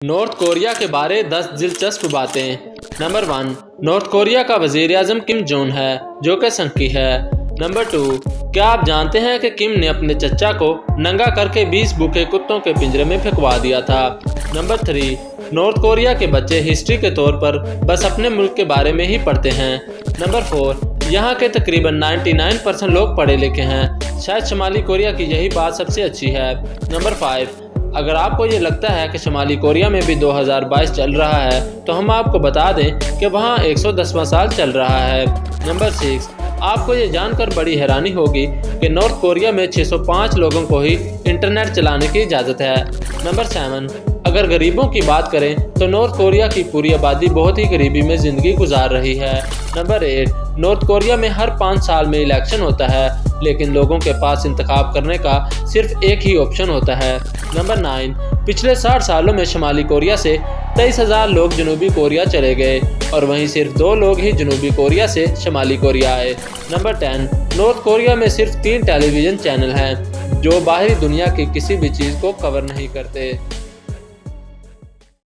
North Korea के बारे 10 दिलचस्प बातें। नंबर 1, नॉर्थ कोरिया का वजीर आजम किम जोंग है, जो कि संकी है। नंबर 2, क्या आप जानते हैं कि किम ने अपने चचा को नंगा करके 20 भूखे कुत्तों के पिंजरे में फेंकवा दिया था। नंबर 3, नॉर्थ कोरिया के बच्चे हिस्ट्री के तौर पर बस अपने मुल्क के बारे में ही पढ़ते हैं। नंबर 4, यहाँ के तकरीबन 99% लोग पढ़े लिखे हैं। शायद शुमाली कोरिया की यही बात सबसे अच्छी है। नंबर 5, अगर आपको ये लगता है कि शुमाली कोरिया में भी 2022 चल रहा है, तो हम आपको बता दें कि वहाँ 110वां साल चल रहा है। नंबर 6, आपको ये जानकर बड़ी हैरानी होगी कि नॉर्थ कोरिया में 605 लोगों को ही इंटरनेट चलाने की इजाज़त है। नंबर 7, अगर गरीबों की बात करें तो नॉर्थ कोरिया की पूरी आबादी बहुत ही गरीबी में ज़िंदगी गुजार रही है। नंबर 8, नॉर्थ कोरिया में हर 5 साल में इलेक्शन होता है, लेकिन लोगों के पास इंतखाब करने का सिर्फ एक ही ऑप्शन होता है। नंबर 9, पिछले 60 सालों में शुमाली कोरिया से 23,000 लोग जनूबी कोरिया चले गए और वहीं सिर्फ 2 लोग ही जनूबी कोरिया से शुमाली कोरिया आए। नंबर 10, नॉर्थ कोरिया में सिर्फ 3 टेलीविज़न चैनल हैं जो बाहरी दुनिया की किसी भी चीज़ को कवर नहीं करते।